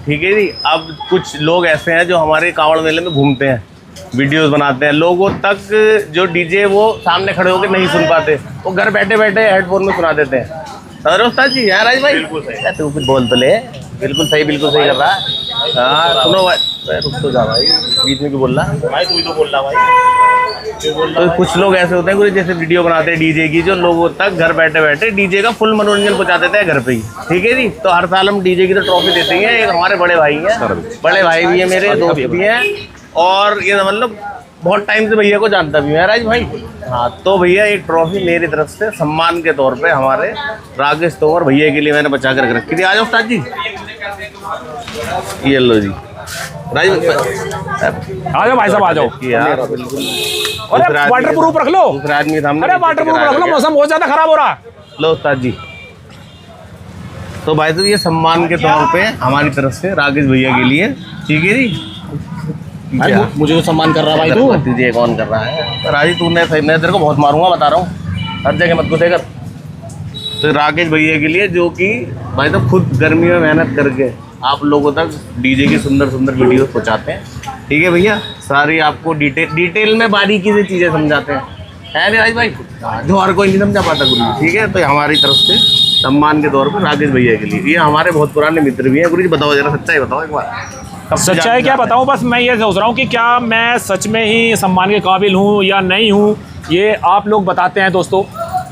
ठीक है जी। अब कुछ लोग ऐसे हैं जो हमारे कांवड़ मेले में घूमते हैं, वीडियोस बनाते हैं, लोगों तक जो डीजे वो सामने खड़े होकर नहीं सुन पाते, वो घर बैठे बैठे हेडफोन में सुना देते हैं। उस्ताद जी यार राज भाई बिल्कुल सही, तू कुछ बोल तो ले। बिल्कुल सही कर रहा है। हाँ सुनो भाई, रुक तो जा भाई, बीच में क्यों बोल रहा भाई, तू ही तो बोल रहा भाई। तो कुछ लोग ऐसे होते हैं जैसे वीडियो बनाते हैं डीजे की, जो लोगों तक घर बैठे बैठे डीजे का फुल मनोरंजन पहुंचा देते हैं घर पे ही। ठीक है जी। तो हर साल हम डीजे की तो ट्रॉफी देते हैं। एक हमारे बड़े भाई हैं, बड़े भाई भी है मेरे, दोस्त भी हैं, और ये मतलब बहुत टाइम से भैया को जानता भी है राज भाई। हाँ तो भैया एक ट्रॉफी मेरी तरफ से सम्मान के तौर पे हमारे राकेश तोमर भैया के लिए मैंने बचा कर रखी थी। आ जाओ उस्ताद जी, ये लो जी राज, आ जाओ भाई साहब, आ जाओ यार बिल्कुल। अरे वाटर प्रूफ रख लो, दूसरा आदमी सामने, अरे वाटर प्रूफ रख लो, मौसम बहुत ज्यादा खराब हो रहा है। लो उस्ताद जी। तो भाई तो ये सम्मान के तौर पे हमारी तरफ से राकेश भैया के लिए। ठीक है जी। मुझे तो सम्मान कर रहा भाई तू। तुझे कौन कर रहा है राजी, तूने सही, मैं तेरे को बहुत मारूंगा बता रहा हूँ, हर जगह मत घुसे कर। तो राकेश भैया के लिए जो कि भाई तो खुद गर्मी में मेहनत करके आप लोगों तक डीजे की सुंदर सुंदर वीडियो पहुँचाते हैं। ठीक है भैया, सारी आपको डिटेल में बारीकी से चीज़ें समझाते हैं, है नहीं राज भाई, जो हर कोई नहीं समझा पाता गुरु। ठीक है, तो हमारी तरफ से सम्मान के तौर पर राकेश भैया के लिए। ये हमारे बहुत पुराने मित्र भी हैं। गुरु जी बताओ जरा, सच्चाई बताओ एक बार। सच्चाई क्या बताऊं, बस मैं ये सोच रहा हूँ कि क्या मैं सच में ही सम्मान के काबिल हूँ या नहीं हूँ, ये आप लोग बताते हैं दोस्तों।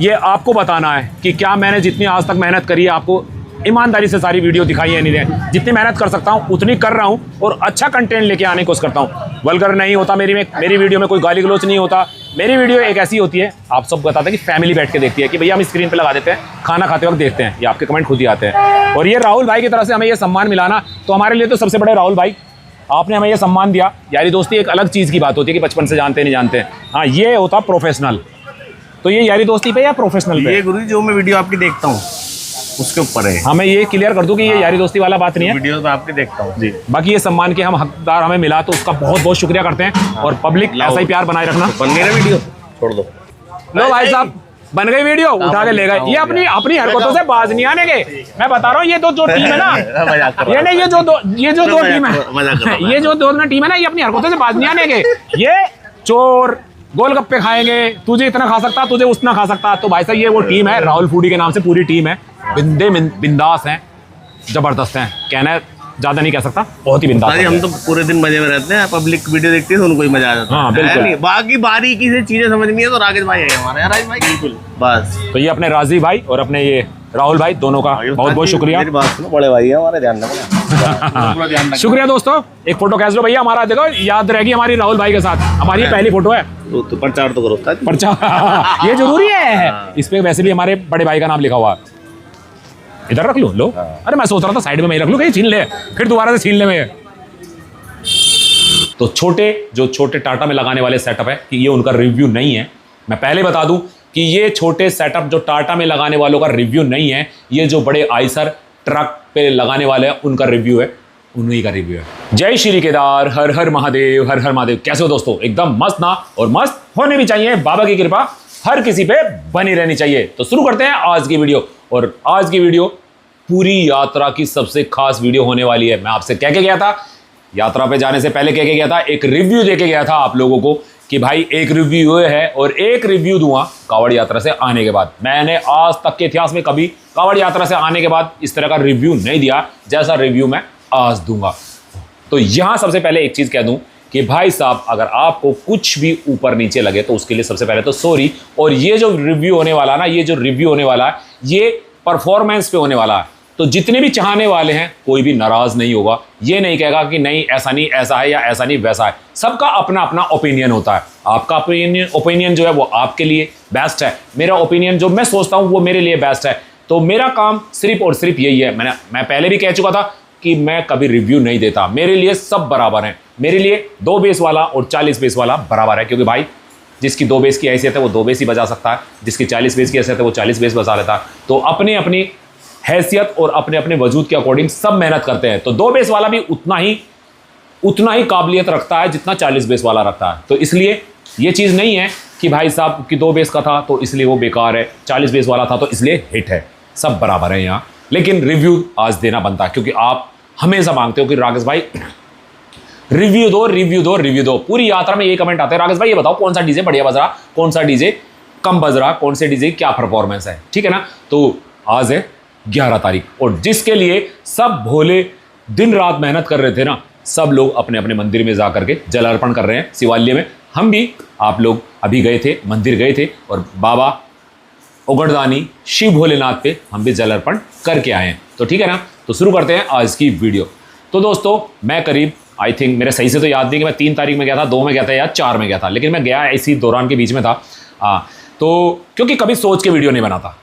ये आपको बताना है कि क्या मैंने जितनी आज तक मेहनत करी है, आपको ईमानदारी से सारी वीडियो दिखाई है नहीं है, जितनी मेहनत कर सकता हूँ उतनी कर रहा हूँ, और अच्छा कंटेंट लेके आने की कोशिश करता हूँ। वल्गर नहीं होता मेरी वीडियो में, कोई गाली गलौच नहीं होता। मेरी वीडियो एक ऐसी होती है, आप सब बताते हैं कि फैमिली बैठ के देखती है, कि भैया हम स्क्रीन पे लगा देते हैं, खाना खाते वक्त देखते हैं, ये आपके कमेंट खुद ही आते हैं। और ये राहुल भाई की तरफ से हमें ये सम्मान मिलाना, तो हमारे लिए तो सबसे बड़े राहुल भाई, आपने हमें ये सम्मान दिया। यारी दोस्ती एक अलग चीज़ की बात होती है कि बचपन से जानते नहीं जानते। हाँ, ये होता प्रोफेशनल। तो ये यारी दोस्ती पे या प्रोफेशनल पे? ये गुरु जी जो मैं वीडियो आपकी देखता हूँ उसके ऊपर है। हाँ, मैं ये क्लियर कर दूं कि ये यारी दोस्ती वाला बात नहीं है, वीडियो में आपके देखता हूँ जी। बाकी ये सम्मान के हम हकदार हमें मिला, तो उसका बहुत बहुत शुक्रिया करते हैं। और पब्लिक ऐसा ही प्यार बनाए रखना। बन गई ना वीडियो, छोड़ दो। लो भाई साहब, बन गई वीडियो, उठा के ले गए। ये अपनी हरकतों से बाज नहीं आने के। मैं बता रहा हूँ, ये जो टीम है ना, ये नहीं, ये जो दो टीम है, ये जो दोनों टीम है ना, ये अपनी हरकतों से बाज नहीं आने के। ये चोर गोलगप्पे खाएंगे, तुझे इतना खा सकता, तुझे उतना खा सकता। तो भाई साहब ये वो टीम है, राहुल फूडी के नाम से पूरी टीम है। बिंदास हैं, जबरदस्त हैं, कहना ज्यादा नहीं कह सकता, बहुत ही बिंदास। हम तो पूरे दिन मजे में रहते हैं, पब्लिक वीडियो देखती है तो उनको ही मजा आ जाता है। हाँ बिल्कुल। बाकी बारीकी से चीजें समझनी है तो राकेश भाई है हमारे, राकेश भाई बिल्कुल बस। तो ये अपने राजी भाई और अपने ये राहुल भाई, दोनों का बहुत बहुत शुक्रिया। मेरी बात सुनो, बड़े भाई है हमारे, ध्यान रखना। शुक्रिया दोस्तों। एक फोटो खींच लो भैया, हमारा देखो याद रहेगी हमारी राहुल भाई के साथ, हमारी पहली फोटो है। तो प्रचार तो करो, प्रचार ये जरूरी है। इस पे वैसे भी हमारे बड़े भाई का नाम लिखा हुआ है। इधर रख लो। अरे मैं सोच रहा था साइड में मैं रख लूं, कहीं छीन ले, फिर दोबारा से छीन ले मैं। तो छोटे टाटा में लगाने वाले सेटअप है कि ये उनका रिव्यू नहीं है। मैं पहले बता दूं कि ये छोटे सेटअप जो टाटा में लगाने वालों का रिव्यू नहीं है, ये जो बड़े आइसर ट्रक पे लगाने वाले हैं उनका रिव्यू है, उन्हीं का रिव्यू है। जय श्री केदार, हर हर महादेव, हर हर महादेव। कैसे हो दोस्तों? एकदम मस्त ना, और मस्त होने भी चाहिए। बाबा की कृपा हर किसी पे बनी रहनी चाहिए। तो शुरू करते हैं आज की वीडियो। और आज की वीडियो पूरी यात्रा की सबसे खास वीडियो होने वाली है। मैं आपसे कह के गया था, यात्रा पे जाने से पहले कह के गया था, एक रिव्यू दे के गया था आप लोगों को कि भाई एक रिव्यू ये है और एक रिव्यू दूंगा कांवड़ यात्रा से आने के बाद। मैंने आज तक के इतिहास में कभी कांवड़ यात्रा से आने के बाद इस तरह का रिव्यू नहीं दिया जैसा रिव्यू मैं आज दूंगा। तो यहां सबसे पहले एक चीज कह दूं कि भाई साहब, अगर आपको कुछ भी ऊपर नीचे लगे तो उसके लिए सबसे पहले तो सॉरी। और ये जो रिव्यू होने वाला ना, ये जो रिव्यू होने वाला है, ये परफॉर्मेंस पे होने वाला है। तो जितने भी चाहने वाले हैं कोई भी नाराज नहीं होगा, ये नहीं कहेगा कि नहीं ऐसा नहीं ऐसा है या ऐसा नहीं वैसा है। सबका अपना अपना ओपिनियन होता है। आपका ओपिनियन जो है वो आपके लिए बेस्ट है, मेरा ओपिनियन जो मैं सोचता हूँ वो मेरे लिए बेस्ट है। तो मेरा काम सिर्फ और सिर्फ यही है। मैं पहले भी कह चुका था कि मैं कभी रिव्यू नहीं देता, मेरे लिए सब बराबर हैं। मेरे लिए 2 बेस वाला और 40 बेस वाला बराबर है, क्योंकि भाई जिसकी 2 बेस की हैसियत है वो 2 बेस ही बजा सकता है, जिसकी 40 बेस की हैसियत है वो 40 बेस बजा लेता है। तो अपनी अपनी हैसियत और अपने अपने वजूद के अकॉर्डिंग सब मेहनत करते हैं। तो 2 बेस वाला भी उतना ही काबिलियत रखता है जितना 40 बेस वाला रखता है। तो इसलिए ये चीज़ नहीं है कि भाई साहब कि 2 बेस का था तो इसलिए वो बेकार है, 40 बेस वाला था तो इसलिए हिट है। सब बराबर है यहाँ, लेकिन रिव्यू आज देना बनता है क्योंकि आप हमेशा मांगते हो कि राकेश भाई रिव्यू दो रिव्यू दो रिव्यू दो। पूरी यात्रा में ये कमेंट आते हैं, राकेश भाई ये बताओ कौन सा डीजे बढ़िया बज रहा, कौन सा डीजे कम बज रहा, कौन से डीजे क्या परफॉर्मेंस है, ठीक है ना। तो आज है 11 तारीख और जिसके लिए सब भोले दिन रात मेहनत कर रहे थे ना, सब लोग अपने अपने मंदिर में जा करके जल अर्पण कर रहे हैं शिवालय में। हम भी, आप लोग अभी गए थे, मंदिर गए थे और बाबा उगड़दानी शिव भोलेनाथ पे हम भी जल अर्पण करके आए हैं। तो ठीक है ना, तो शुरू करते हैं आज की वीडियो। तो दोस्तों मैं करीब आई थिंक, मेरे सही से तो याद नहीं कि मैं 3 तारीख में गया था, 2 में गया था या 4 में गया था, लेकिन मैं गया इसी दौरान के बीच में था। तो क्योंकि कभी सोच के वीडियो नहीं बनाता,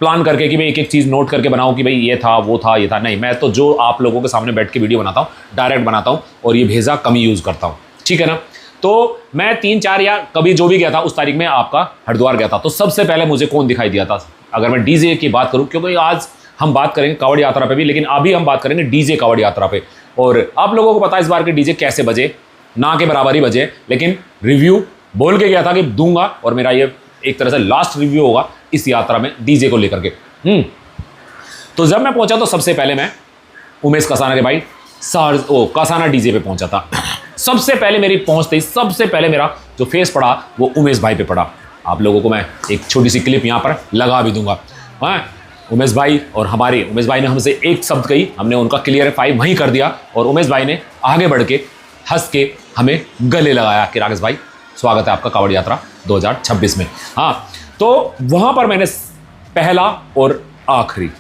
प्लान करके कि भाई एक एक चीज़ नोट करके बनाऊं कि भाई ये था वो था ये था, नहीं, मैं तो जो आप लोगों के सामने बैठ के वीडियो बनाता हूँ डायरेक्ट बनाता हूँ और ये भेजा कम ही यूज़ करता हूँ, ठीक है ना। तो मैं 3, 4 या कभी जो भी गया था उस तारीख में आपका हरिद्वार गया था। तो सबसे पहले मुझे कौन दिखाई दिया था, अगर मैं डीजे की बात करूँ, क्योंकि आज हम बात करेंगे कावड़ यात्रा पे भी, लेकिन अभी हम बात करेंगे डीजे कावड़ यात्रा पे। और आप लोगों को पता है इस बार के डीजे कैसे बजे, ना के बराबर ही बजे, लेकिन रिव्यू बोल के गया था कि दूंगा और मेरा ये एक तरह से लास्ट रिव्यू होगा इस यात्रा में डीजे को लेकर के। तो जब मैं पहुंचा तो सबसे पहले मैं उमेश कसाना के भाई कसाना डीजे पे पहुंचा था। सबसे पहले मेरी पहुंचते ही सबसे पहले मेरा जो फेस पड़ा वो उमेश भाई पे पड़ा। आप लोगों को मैं एक छोटी सी क्लिप यहाँ पर लगा भी दूंगा। हाँ, उमेश भाई और हमारे उमेश भाई ने हमसे एक शब्द कही, हमने उनका क्लियरिफाई वहीं कर दिया और उमेश भाई ने आगे बढ़ के हंस के हमें गले लगाया कि राकेश भाई स्वागत है आपका कावड़ यात्रा 2026 में। हाँ, तो वहाँ पर मैंने पहला और आखिरी,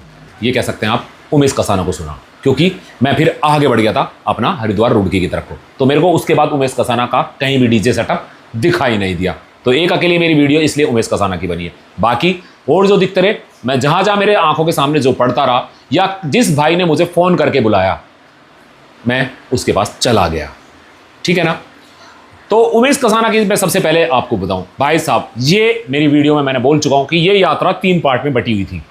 ये कह सकते हैं आप, उमेश कसाना को सुना, क्योंकि मैं फिर आगे बढ़ गया था अपना हरिद्वार रुड़की की तरफ को। तो मेरे को उसके बाद उमेश कसाना का कहीं भी डीजे सेटअप दिखाई नहीं दिया। तो एक अकेले मेरी वीडियो इसलिए उमेश कसाना की बनी है। बाकी और जो दिखते रहे, मैं जहाँ जहाँ मेरे आंखों के सामने जो पड़ता रहा या जिस भाई ने मुझे फ़ोन करके बुलाया मैं उसके पास चला गया, ठीक है ना। तो उमेश कसाना की मैं सबसे पहले आपको बताऊं, भाई साहब ये मेरी वीडियो में मैंने बोल चुका हूं कि ये यात्रा 3 पार्ट में बटी हुई थी।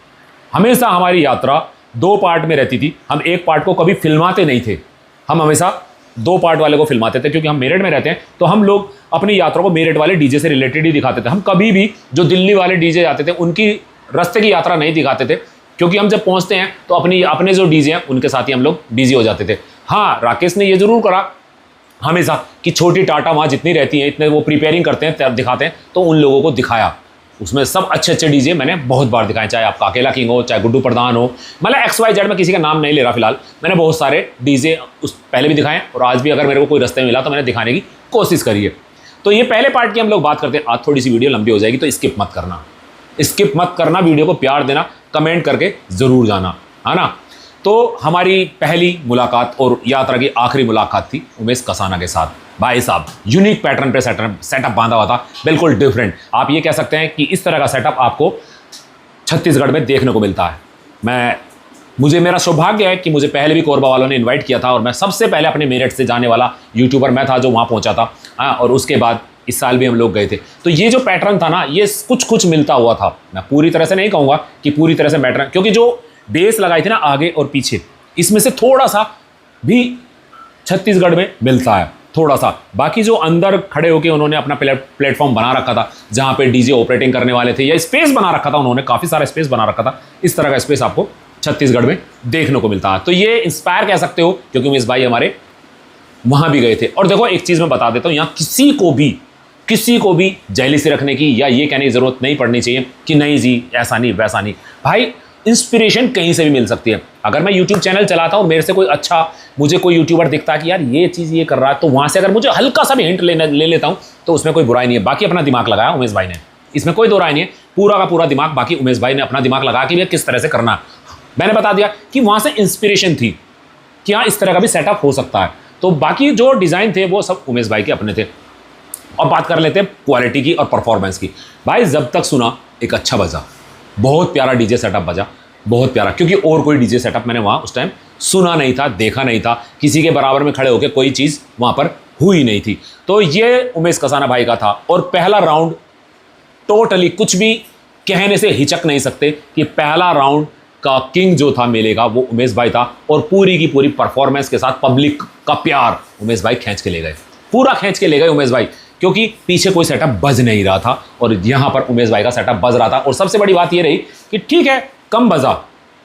हमेशा हमारी यात्रा 2 पार्ट में रहती थी। हम एक पार्ट को कभी फिल्माते नहीं थे, हम हमेशा 2 पार्ट वाले को फिल्माते थे, क्योंकि हम मेरठ में रहते हैं तो हम लोग अपनी यात्रा को मेरठ वाले डीजे से रिलेटेड ही दिखाते थे। हम कभी भी जो दिल्ली वाले डीजे आते थे उनकी रास्ते की यात्रा नहीं दिखाते थे, क्योंकि हम जब पहुंचते हैं तो अपने जो डीजे हैं उनके साथ ही हम लोग बिजी हो जाते थे। हाँ, राकेश ने ये जरूर करा हमेशा कि छोटी टाटा वहाँ जितनी रहती हैं इतने वो प्रिपेयरिंग करते हैं तब दिखाते हैं, तो उन लोगों को दिखाया। उसमें सब अच्छे अच्छे डीजे मैंने बहुत बार दिखाए, चाहे आपका अकेला किंग हो, चाहे गुड्डू प्रधान हो, मतलब XYZ, में किसी का नाम नहीं ले रहा फिलहाल। मैंने बहुत सारे डीजे उस पहले भी दिखाए और आज भी अगर मेरे को कोई रास्ते में मिला तो मैंने दिखाने की कोशिश करी है। तो ये पहले पार्ट की हम लोग बात करते हैं। आज थोड़ी सी वीडियो लंबी हो जाएगी तो स्किप मत करना, वीडियो को प्यार देना, कमेंट करके ज़रूर जाना, है ना। तो हमारी पहली मुलाकात और यात्रा की आखिरी मुलाकात थी उमेश कसाना के साथ। भाई साहब यूनिक पैटर्न पे सेटअप बांधा हुआ था, बिल्कुल डिफरेंट। आप ये कह सकते हैं कि इस तरह का सेटअप आपको छत्तीसगढ़ में देखने को मिलता है। मुझे मेरा सौभाग्य है कि मुझे पहले भी कोरबा वालों ने इनवाइट किया था और मैं सबसे पहले अपने मेरठ से जाने वाला यूट्यूबर मैं था जो वहाँ पहुँचा था। हाँ, और उसके बाद इस साल भी हम लोग गए थे। तो ये जो पैटर्न था ना, ये कुछ मिलता हुआ था। मैं पूरी तरह से नहीं कहूँगा कि पूरी तरह से पैटर्न, क्योंकि जो बेस लगाई थी ना आगे और पीछे, इसमें से थोड़ा सा भी छत्तीसगढ़ में मिलता है, थोड़ा सा। बाकी जो अंदर खड़े होकर उन्होंने अपना प्लेटफॉर्म बना रखा था जहाँ पे डीजे ऑपरेटिंग करने वाले थे, या स्पेस बना रखा था उन्होंने, काफ़ी सारा स्पेस बना रखा था। इस तरह का स्पेस आपको छत्तीसगढ़ में देखने को मिलता है। तो ये इंस्पायर कह सकते हो, क्योंकि उमेश भाई हमारे वहाँ भी गए थे। और देखो एक चीज़ मैं बता देता हूँ, यहाँ किसी को भी जेलसी रखने की या ये कहने की ज़रूरत नहीं पड़नी चाहिए कि नहीं जी ऐसा नहीं वैसा नहीं। भाई इंस्पिरेशन कहीं से भी मिल सकती है। अगर मैं यूट्यूब चैनल चलाता हूँ, मेरे से मुझे कोई यूट्यूबर दिखता है कि यार ये चीज़ ये कर रहा है, तो वहाँ से अगर मुझे हल्का सा भी हिंट ले लेता हूँ तो उसमें कोई बुराई नहीं है। बाकी अपना दिमाग लगाया उमेश भाई ने, इसमें कोई दो राय नहीं है, पूरा का पूरा दिमाग बाकी उमेश भाई ने अपना दिमाग लगा कि भैया किस तरह से करना है। मैंने बता दिया कि वहाँ से इंस्पिरेशन थी कि हाँ इस तरह का भी सेटअप हो सकता है। तो बाकी जो डिज़ाइन थे वो सब उमेश भाई के अपने थे। और बात कर लेते हैं क्वालिटी की और परफॉर्मेंस की। भाई जब तक सुना एक अच्छा बजा, बहुत प्यारा डीजे सेटअप बजा, बहुत प्यारा, क्योंकि और कोई डीजे सेटअप मैंने वहाँ उस टाइम सुना नहीं था, देखा नहीं था, किसी के बराबर में खड़े होकर कोई चीज़ वहाँ पर हुई नहीं थी। तो ये उमेश कसाना भाई का था। और पहला राउंड टोटली कुछ भी कहने से हिचक नहीं सकते कि पहला राउंड का किंग जो था मेले का वो उमेश भाई था। और पूरी की पूरी परफॉर्मेंस के साथ पब्लिक का प्यार उमेश भाई खींच के ले गए, पूरा खींच के ले गए उमेश भाई, क्योंकि पीछे कोई सेटअप बज नहीं रहा था और यहाँ पर उमेश भाई का सेटअप बज रहा था। और सबसे बड़ी बात ये रही कि ठीक है कम बजा,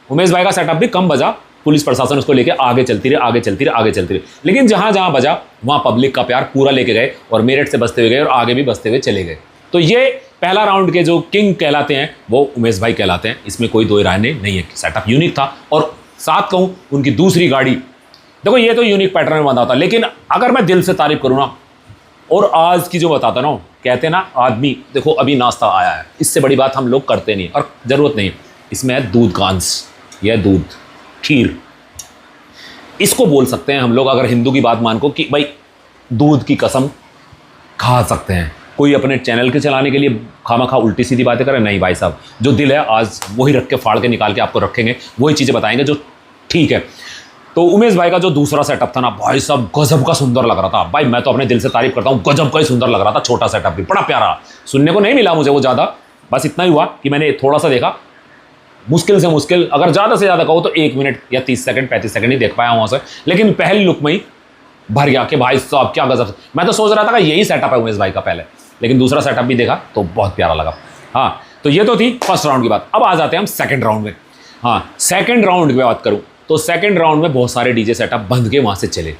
उमेश भाई का सेटअप भी कम बजा, पुलिस प्रशासन उसको लेके आगे चलती रही, आगे चलती रही, आगे चलती रही। लेकिन जहाँ जहाँ बजा वहाँ पब्लिक का प्यार पूरा लेके गए और मेरठ से बसते हुए गए और आगे भी बसते हुए चले गए। तो ये पहला राउंड के जो किंग कहलाते हैं वो उमेश भाई कहलाते हैं, इसमें कोई दो राय नहीं है। सेटअप यूनिक था और साथ कहूँ उनकी दूसरी गाड़ी, देखो ये तो यूनिक पैटर्न में बंधा था, लेकिन अगर मैं दिल से तारीफ करूँ ना और आज की जो बताता ना, कहते हैं ना आदमी देखो अभी नाश्ता आया है, इससे बड़ी बात हम लोग करते नहीं और ज़रूरत नहीं। इसमें है दूध का अंश, यह दूध खीर, इसको बोल सकते हैं हम लोग अगर हिंदू की बात मान को कि भाई दूध की कसम खा सकते हैं। कोई अपने चैनल के चलाने के लिए खामखा उल्टी सीधी बातें करे, नहीं भाई साहब, जो दिल है आज वही रख के फाड़ के निकाल के आपको रखेंगे, वही चीज़ें बताएंगे जो ठीक है। तो उमेश भाई का जो दूसरा सेटअप था ना भाई साहब गजब का सुंदर लग रहा था। भाई मैं तो अपने दिल से तारीफ करता हूँ, गजब का ही सुंदर लग रहा था। छोटा सेटअप भी बड़ा प्यारा, सुनने को नहीं मिला मुझे वो ज़्यादा, बस इतना ही हुआ कि मैंने थोड़ा सा देखा, मुश्किल से मुश्किल अगर ज़्यादा से ज़्यादा कहो तो 1 मिनट या 30 सेकंड 35 सेकंड ही देख पाया वहाँ से, लेकिन पहली लुक में ही भर गया कि भाई साहब क्या गजब। मैं तो सोच रहा था कि यही सेटअप है उमेश भाई का पहले, लेकिन दूसरा सेटअप भी देखा तो बहुत प्यारा लगा। हाँ, तो ये तो थी फर्स्ट राउंड की बात। अब आ जाते हैं हम सेकंड राउंड में। हाँ, सेकंड राउंड की बात करूँ तो सेकंड राउंड में बहुत सारे डीजे सेटअप बंद के वहाँ से चले,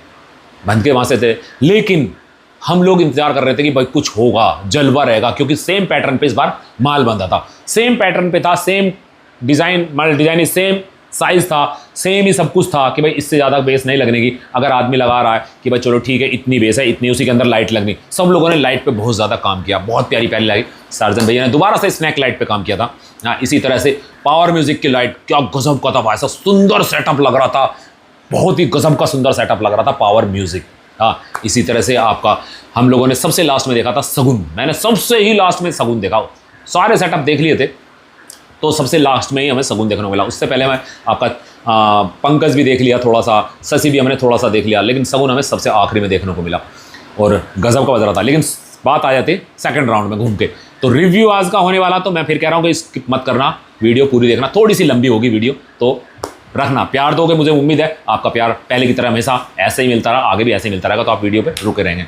बंद के वहाँ से थे, लेकिन हम लोग इंतजार कर रहे थे कि भाई कुछ होगा, जलवा रहेगा, क्योंकि सेम पैटर्न पे इस बार माल बंधा था, सेम पैटर्न पे था, सेम डिज़ाइन, मतलब डिज़ाइन सेम साइज़ था, सेम ही सब कुछ था कि भाई इससे ज़्यादा बेस नहीं लगने की। अगर आदमी लगा रहा है कि भाई चलो ठीक है इतनी बेस है, इतनी उसी के अंदर लाइट लगनी, सब लोगों ने लाइट पे बहुत ज़्यादा काम किया, बहुत प्यारी प्यारी लाइट। सार्जन भैया ने दोबारा से स्नैक लाइट पे काम किया था। हाँ, इसी तरह से पावर म्यूजिक की लाइट क्या गजब का था भाई साहब, सुंदर सेटअप लग रहा था, बहुत ही गजब का सुंदर सेटअप लग रहा था पावर म्यूजिक। हाँ, इसी तरह से आपका हम लोगों ने सबसे लास्ट में देखा था सगुन, मैंने सबसे ही लास्ट में सगुन देखा, सारे सेटअप देख लिए थे तो सबसे लास्ट में ही हमें सगुन देखने को मिला। उससे पहले मैं आपका पंकज भी देख लिया थोड़ा सा, शशि भी हमने थोड़ा सा देख लिया, लेकिन सगुन हमें सबसे आखिरी में देखने को मिला और गजब का बज रहा था। लेकिन बात आ जाती सेकंड राउंड में घूम के, तो रिव्यू आज का होने वाला, तो मैं फिर कह रहा हूँ कि स्किप मत करना, वीडियो पूरी देखना, थोड़ी सी लंबी होगी वीडियो, तो रखना, प्यार दोगे, मुझे उम्मीद है आपका प्यार पहले की तरह हमेशा ऐसे ही मिलता रहा, आगे भी ऐसे ही मिलता रहेगा, तो आप वीडियो पे रुके रहेंगे।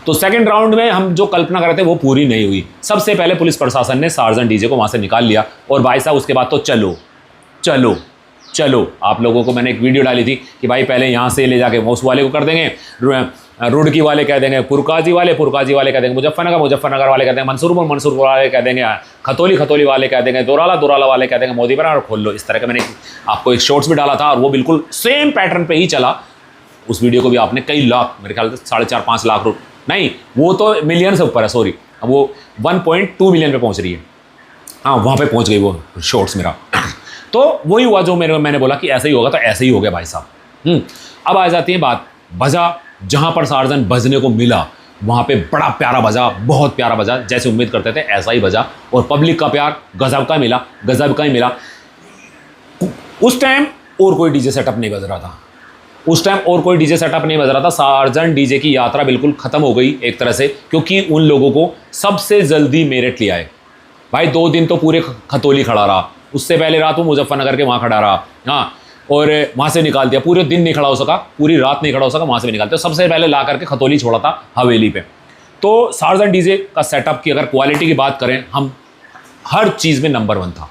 तो सेकंड राउंड में हम जो कल्पना कर रहे थे वो पूरी नहीं हुई। सबसे पहले पुलिस प्रशासन ने सार्जन डीजे को वहाँ से निकाल लिया और भाई साहब उसके बाद तो चलो चलो चलो, आप लोगों को मैंने एक वीडियो डाली थी कि भाई पहले यहाँ से ले जाके मौसू वाले को कर देंगे, रुड़की वाले कह देंगे, पुरकाजी वाले कह देंगे, मुजफ्फरनगर वाले कह देंगे, मंसूरपुर वाले कह देंगे, खतौली वाले कह देंगे, दोराला वाले कह देंगे, मोदीपुरा और खोल लो। इस तरह का मैंने आपको एक शॉर्ट्स भी डाला था और वो बिल्कुल सेम पैटर्न पे ही चला। उस वीडियो को भी आपने कई लाख, मेरे ख्याल से 4.5-5 लाख नहीं, वो तो मिलियन से ऊपर है, सॉरी, वो 1.2 मिलियन पे पहुंच रही है। हाँ, वहाँ पे पहुंच गई वो शॉर्ट्स मेरा। तो वही हुआ जो मैंने बोला कि ऐसा ही होगा, तो ऐसा ही हो गया भाई साहब। अब आ जाती है बात, बजा जहाँ पर सार्जन बजने को मिला वहाँ पे बड़ा प्यारा बजा, बहुत प्यारा बजा, जैसे उम्मीद करते थे ऐसा ही बजा और पब्लिक का प्यार गजब का ही मिला। उस टाइम और कोई डीजे सेटअप नहीं बज रहा था, सार्जन डीजे की यात्रा बिल्कुल ख़त्म हो गई एक तरह से, क्योंकि उन लोगों को सबसे जल्दी मेरठ ले आए। भाई 2 दिन तो पूरे खतौली खड़ा रहा, उससे पहले रात वो मुजफ्फरनगर के वहाँ खड़ा रहा। हाँ, और वहाँ से निकाल दिया, पूरे दिन नहीं खड़ा हो सका, पूरी रात नहीं खड़ा हो सका, वहाँ से भी निकाल दिया। सबसे पहले ला करके खतौली छोड़ा था हवेली पे। तो सार्जन डीजे का सेटअप की अगर क्वालिटी की बात करें, हम हर चीज़ में नंबर 1 था,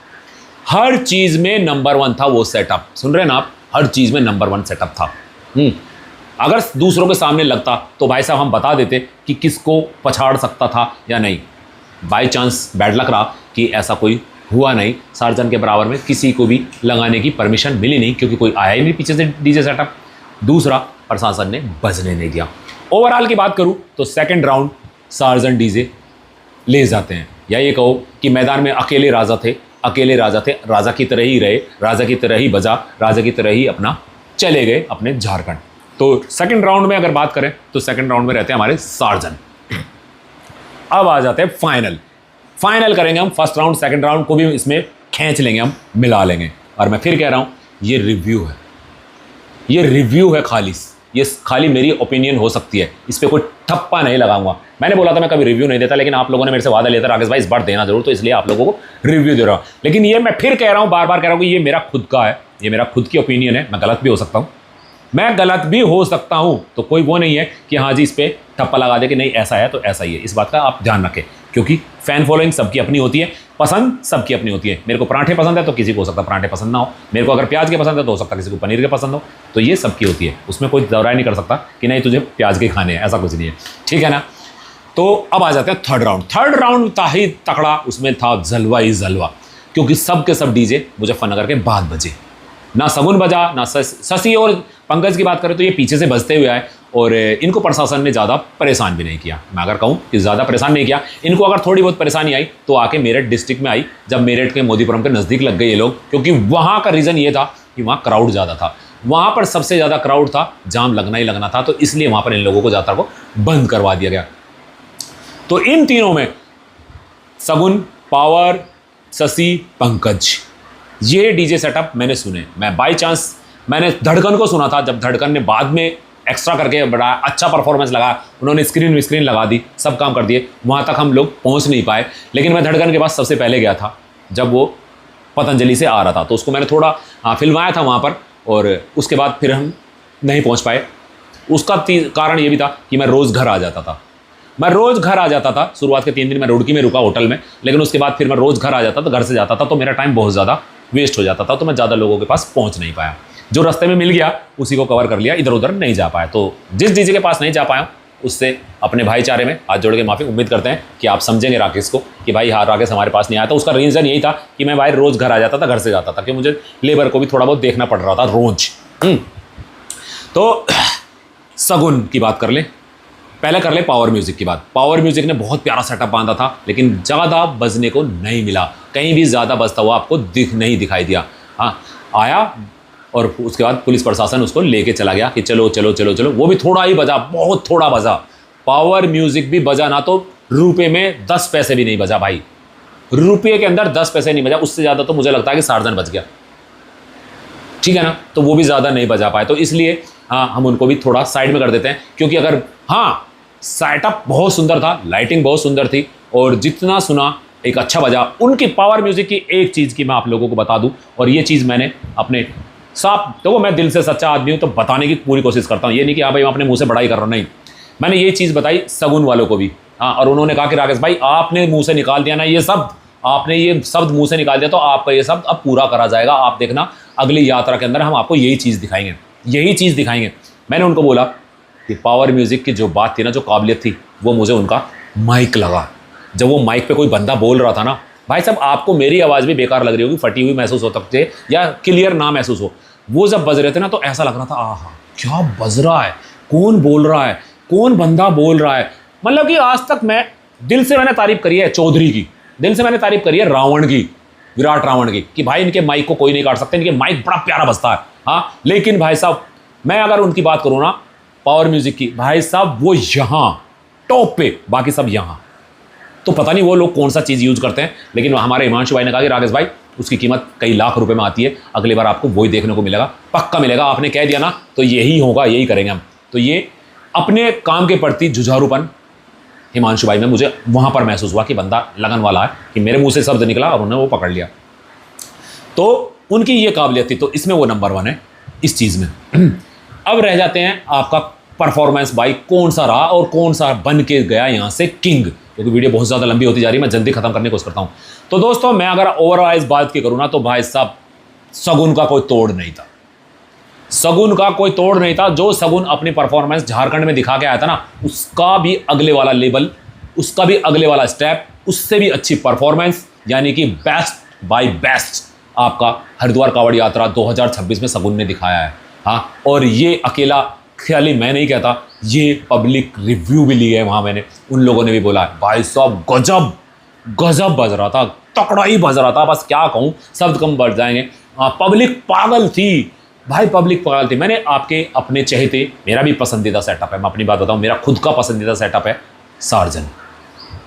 हर चीज़ में नंबर 1 था वो सेटअप। सुन रहे हैं ना आप, हर चीज़ में नंबर 1 सेटअप था। अगर दूसरों के सामने लगता तो भाई साहब हम बता देते कि किसको पछाड़ सकता था या नहीं। बाई चांस बैड लक रहा कि ऐसा कोई हुआ नहीं, सार्जन के बराबर में किसी को भी लगाने की परमिशन मिली नहीं, क्योंकि कोई आया ही नहीं पीछे से डीजे सेटअप। दूसरा, प्रशासन ने बजने नहीं दिया। ओवरऑल की बात करूं तो सेकंड राउंड सार्जन डीजे ले जाते हैं, या ये कहो कि मैदान में अकेले राजा थे, राजा की तरह ही रहे, राजा की तरह ही बजा, राजा की तरह ही अपना चले गए अपने झारखंड। तो सेकंड राउंड में अगर बात करें तो सेकंड राउंड में रहते हैं हमारे सार्जन। अब आ जाते हैं फाइनल करेंगे हम, फर्स्ट राउंड सेकंड राउंड को भी इसमें खींच लेंगे, हम मिला लेंगे। और मैं फिर कह रहा हूं, ये रिव्यू है खाली, ये खाली मेरी ओपिनियन हो सकती है, इस पर कोई ठप्पा नहीं लगाऊंगा। मैंने बोला था मैं कभी रिव्यू नहीं देता, लेकिन आप लोगों ने मेरे से वादा लिया था राकेश भाई इस बार देना जरूर, तो इसलिए आप लोगों को रिव्यू दे रहा हूँ। लेकिन ये मैं फिर कह रहा हूँ, बार बार कह रहा हूँ कि ये मेरा खुद का है, ये मेरा खुद की ओपिनियन है, मैं गलत भी हो सकता हूँ, तो कोई वो नहीं है कि हाँ जी इस पर ठप्पा लगा दे कि नहीं ऐसा है तो ऐसा ही है। इस बात का आप ध्यान रखें, क्योंकि फ़ैन फॉलोइंग सबकी अपनी होती है, पसंद सबकी अपनी होती है। मेरे को पराठे पसंद है तो किसी को हो सकता है पराठे पसंद ना हो, मेरे को अगर प्याज के पसंद है तो हो सकता है किसी को पनीर के पसंद हो। तो ये सबकी होती है, उसमें कोई दौराय नहीं कर सकता कि नहीं तुझे प्याज के खाने हैं, ऐसा कुछ नहीं है, ठीक है ना। तो अब आ जाते हैं थर्ड राउंड। थर्ड राउंड था ही तकड़ा, उसमें था जलवा ही जलवा, क्योंकि सब के सब डीजे मुजफ्फरनगर के बाद बजे। ना सगुन बजा, ना शशि और पंकज की बात करें तो ये पीछे से बजते हुए आए, और इनको प्रशासन ने ज़्यादा परेशान भी नहीं किया। मैं अगर कहूँ कि ज़्यादा परेशान नहीं किया, इनको अगर थोड़ी बहुत परेशानी आई तो आके मेरठ डिस्ट्रिक्ट में आई, जब मेरठ के मोदीपुरम के नज़दीक लग गए ये लोग, क्योंकि वहाँ का रीज़न ये था कि वहाँ क्राउड ज़्यादा था, वहाँ पर सबसे ज़्यादा क्राउड था, जाम लगना ही लगना था, तो इसलिए वहाँ पर इन लोगों को यात्रा को बंद करवा दिया गया। तो इन तीनों में सगुन, पावर, शशि, पंकज, ये डीजे सेटअप मैंने सुने। मैं बाय चांस मैंने धड़कन को सुना था, जब धड़कन ने बाद में एक्स्ट्रा करके बड़ा अच्छा परफॉर्मेंस लगा, उन्होंने स्क्रीन लगा दी, सब काम कर दिए, वहाँ तक हम लोग पहुँच नहीं पाए। लेकिन मैं धड़कन के पास सबसे पहले गया था जब वो पतंजलि से आ रहा था, तो उसको मैंने थोड़ा फिल्माया था वहाँ पर, और उसके बाद फिर हम नहीं पहुँच पाए। उसका कारण ये भी था कि मैं रोज़ घर आ जाता था। मैं रोज़ घर आ जाता था, शुरुआत के 3 दिन मैं रुड़की में रुका होटल में, लेकिन उसके बाद फिर मैं रोज़ घर आ जाता था, घर से जाता था, तो मेरा टाइम बहुत ज़्यादा वेस्ट हो जाता था, तो मैं ज़्यादा लोगों के पास पहुँच नहीं पाया। जो रास्ते में मिल गया उसी को कवर कर लिया, इधर उधर नहीं जा पाया। तो जिस डीजे के पास नहीं जा पाया उससे अपने भाईचारे में हाथ जोड़ के माफ़ी उम्मीद करते हैं कि आप समझेंगे राकेश को कि भाई हाँ राकेश हमारे पास नहीं आया था। उसका रीज़न यही था कि मैं भाई रोज़ घर आ जाता था, घर से जाता था, कि मुझे लेबर को भी थोड़ा बहुत देखना पड़ रहा था रोज़। तो सगुन की बात कर ले, पहले कर ले पावर म्यूज़िक की बात। पावर म्यूज़िक ने बहुत प्यारा सेटअप बांधा था, लेकिन ज़्यादा बजने को नहीं मिला, कहीं भी ज़्यादा बजता हुआ आपको दिखाई दिया। हाँ आया, और उसके बाद पुलिस प्रशासन उसको लेके चला गया कि चलो चलो चलो चलो, वो भी थोड़ा ही बजा, बहुत थोड़ा बजा। पावर म्यूज़िक भी बजा ना तो रुपये में 10 पैसे भी नहीं बजा भाई, रुपये के अंदर 10 पैसे नहीं बजा, उससे ज़्यादा तो मुझे लगता है कि सार्जन बच गया, ठीक है ना। तो वो भी ज़्यादा नहीं बजा पाए, तो इसलिए हाँ हम उनको भी थोड़ा साइड में कर देते हैं, क्योंकि अगर हाँ सेटअप बहुत सुंदर था, लाइटिंग बहुत सुंदर थी, और जितना सुना एक अच्छा बजा। उनकी पावर म्यूज़िक की एक चीज़ की मैं आप लोगों को बता दूं, और ये चीज़ मैंने अपने साफ देखो, मैं दिल से सच्चा आदमी हूं तो बताने की पूरी कोशिश करता हूं, ये नहीं कि हाँ भाई मैं अपने मुंह से बड़ाई कर रहा हूं, नहीं। मैंने ये चीज़ बताई सगुन वालों को भी, हाँ, और उन्होंने कहा कि राकेश भाई आपने मुंह से निकाल दिया ना ये शब्द, आपने ये शब्द मुंह से निकाल दिया, तो आपका ये शब्द अब पूरा करा जाएगा, आप देखना अगली यात्रा के अंदर हम आपको यही चीज़ दिखाएंगे, यही चीज़ दिखाएंगे। मैंने उनको बोला कि पावर म्यूज़िक की जो बात थी ना, जो काबिलियत थी, वो मुझे उनका माइक लगा। जब वो माइक पे कोई बंदा बोल रहा था ना, भाई साहब आपको मेरी आवाज़ भी बेकार लग रही होगी, फटी हुई महसूस हो सकती है या क्लियर ना महसूस हो, वो जब बज रहे थे ना तो ऐसा लग रहा था आहा क्या बज रहा है, कौन बोल रहा है, कौन बंदा बोल रहा है। मतलब कि आज तक मैं दिल से मैंने तारीफ करी है चौधरी की, दिल से मैंने तारीफ करी है रावण की, विराट रावण की, कि भाई इनके माइक को कोई नहीं काट सकते, इनके माइक बड़ा प्यारा बजता है। हाँ लेकिन भाई साहब मैं अगर उनकी बात करूँ ना पावर म्यूज़िक की, भाई साहब वो यहाँ टॉप पे, बाकी सब यहाँ, तो पता नहीं वो लोग कौन सा चीज़ यूज़ करते हैं। लेकिन हमारे हिमांशु भाई ने कहा कि राकेश भाई उसकी कीमत कई लाख रुपए में आती है, अगली बार आपको वही देखने को मिलेगा, पक्का मिलेगा, आपने कह दिया ना तो यही होगा, यही करेंगे हम। तो ये अपने काम के प्रति जुझारूपन हिमांशु भाई में मुझे वहाँ पर महसूस हुआ कि बंदा लगन वाला है, कि मेरे मुँह से शब्द निकला और उन्होंने वो पकड़ लिया। तो उनकी ये काबिलियत थी, तो इसमें वो नंबर 1 है इस चीज़ में। अब रह जाते हैं आपका परफॉर्मेंस भाई कौन सा रहा और कौन सा बन के गया यहाँ से किंग, क्योंकि वीडियो बहुत ज़्यादा लंबी होती जा रही है, मैं जल्दी खत्म करने की कोशिश करता हूँ। तो दोस्तों मैं अगर ओवरऑल इस बात की करूँ ना, तो भाई साहब सगुन का कोई तोड़ नहीं था, सगुन का कोई तोड़ नहीं था। जो सगुन अपनी परफॉर्मेंस झारखंड में दिखा के आया था ना, उसका भी अगले वाला लेवल, उसका भी अगले वाला स्टेप, उससे भी अच्छी परफॉर्मेंस, यानी कि बेस्ट बाय बेस्ट आपका हरिद्वार कांवड़ यात्रा 2026 में सगुन ने दिखाया है। हाँ, और ये अकेला ख्याली मैं नहीं कहता, ये पब्लिक रिव्यू भी लिए है वहाँ, मैंने उन लोगों ने भी बोला है भाई साहब गजब गजब बज रहा था, तकड़ा ही बज रहा था, बस क्या कहूँ, शब्द कम बढ़ जाएंगे। पब्लिक पागल थी भाई, पब्लिक पागल थी। मैंने आपके अपने चहेते, मेरा भी पसंदीदा सेटअप है, मैं अपनी बात बताऊँ, मेरा खुद का पसंदीदा सेटअप है सार्जन,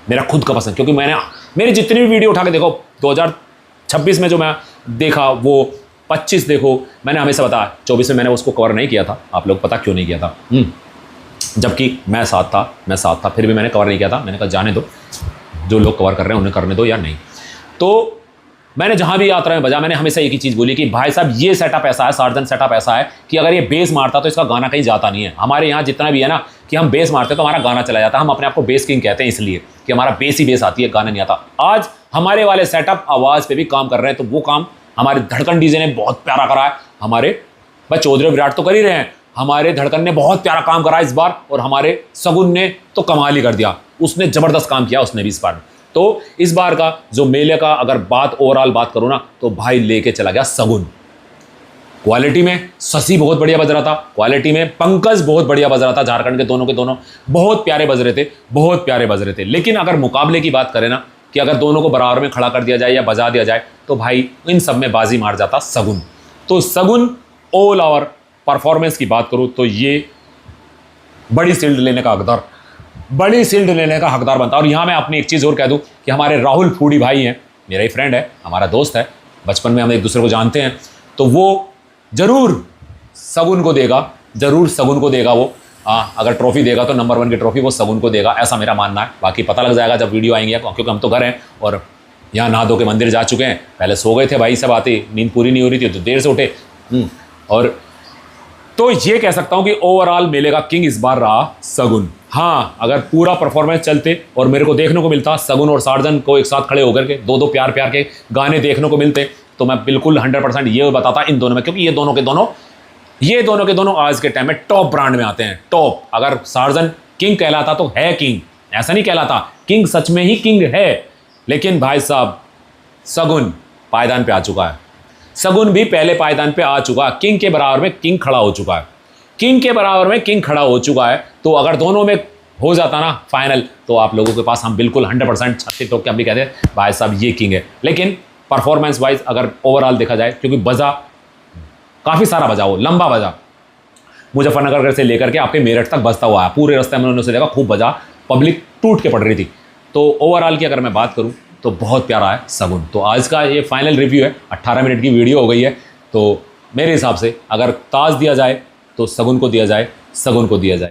मेरा खुद का पसंद, क्योंकि मैंने मेरी जितनी भी वीडियो उठा के देखो 2026 में जो मैं देखा वो 25 देखो, मैंने हमेशा बताया 24 में मैंने उसको कवर नहीं किया था, आप लोग पता क्यों नहीं किया था, जबकि मैं साथ था, फिर भी मैंने कवर नहीं किया था। मैंने कहा जाने दो, जो लोग कवर कर रहे हैं उन्हें करने दो या नहीं। तो मैंने जहां भी यात्रा में बजा मैंने हमेशा एक ही चीज़ बोली कि भाई साहब ये सेटअप ऐसा है, सार्जन सेटअप ऐसा है कि अगर ये बेस मारता तो इसका गाना कहीं जाता नहीं है। हमारे यहाँ जितना भी है ना कि हम बेस मारते तो हमारा गाना चला जाता है। हम अपने आप को बेस किंग कहते हैं इसलिए कि हमारा बेस ही बेस आती है, गाना नहीं आता। आज हमारे वाले सेटअप आवाज़ पे भी काम कर रहे हैं, तो वो काम हमारे धड़कन डीजे ने बहुत प्यारा करा है। हमारे भाई चौधरी विराट तो कर ही रहे हैं, हमारे धड़कन ने बहुत प्यारा काम करा इस बार, और हमारे सगुन ने तो कमाल ही कर दिया। उसने ज़बरदस्त काम किया उसने भी इस बार। तो इस बार का जो मेले का अगर बात ओवरऑल बात करूँ ना तो भाई लेके चला गया सगुन। क्वालिटी में शशि बहुत बढ़िया बज रहा था, क्वालिटी में पंकज बहुत बढ़िया बज रहा था। झारखंड के दोनों बहुत प्यारे बज रहे थे, बहुत प्यारे बज रहे थे। लेकिन अगर मुकाबले की बात करें ना कि अगर दोनों को बराबर में खड़ा कर दिया जाए या बजा दिया जाए तो भाई इन सब में बाजी मार जाता सगुन। तो सगुन ऑल ओवर परफॉर्मेंस की बात करूँ तो ये बड़ी शील्ड लेने का हकदार, बड़ी शील्ड लेने का हकदार बनता है। और यहाँ मैं अपनी एक चीज़ और कह दूँ कि हमारे राहुल फूडी भाई हैं, मेरा ही फ्रेंड है, हमारा दोस्त है, बचपन में हम एक दूसरे को जानते हैं, तो वो ज़रूर सगुन को देगा, ज़रूर सगुन को देगा। वो अगर ट्रॉफी देगा तो नंबर 1 की ट्रॉफी वो सगुन को देगा, ऐसा मेरा मानना है। बाकी पता लग जाएगा जब वीडियो आएंगे, क्योंकि हम तो घर हैं और यहाँ नहा धो के मंदिर जा चुके हैं। पहले सो गए थे भाई, सब आते, नींद पूरी नहीं हो रही थी तो देर से उठे। और तो ये कह सकता हूँ कि ओवरऑल मेले का किंग इस बार रहा सगुन। हाँ, अगर पूरा परफॉर्मेंस चलते और मेरे को देखने को मिलता सगुन और सार्जन को एक साथ खड़े होकर के दो प्यार के गाने देखने को मिलते तो मैं बिल्कुल 100% ये बताता इन दोनों में, क्योंकि ये दोनों के दोनों आज के टाइम में टॉप ब्रांड में आते हैं, टॉप। अगर सार्जन किंग कहलाता तो है किंग, ऐसा नहीं कहलाता, किंग सच में ही किंग है। लेकिन भाई साहब सगुन पायदान पे आ चुका है, सगुन भी पहले पायदान पे आ चुका है, किंग के बराबर में किंग खड़ा हो चुका है, किंग के बराबर में किंग खड़ा हो चुका है। तो अगर दोनों में हो जाता ना फाइनल तो आप लोगों के पास हम बिल्कुल 100% छत्ती ठोक के हम भी कहते हैं भाई साहब ये किंग है। लेकिन परफॉर्मेंस वाइज अगर ओवरऑल देखा जाए, क्योंकि बजा काफ़ी सारा बजा, वो लंबा बजा, मुजफ्फरनगर से लेकर के आपके मेरठ तक बजता हुआ है, पूरे रास्ते में उन्होंने उसे देखा, खूब बजा, पब्लिक टूट के पड़ रही थी। तो ओवरऑल की अगर मैं बात करूं तो बहुत प्यारा है सगुन। तो आज का ये फाइनल रिव्यू है, 18 मिनट की वीडियो हो गई है। तो मेरे हिसाब से अगर ताज दिया जाए तो सगुन को दिया जाए, सगुन को दिया जाए।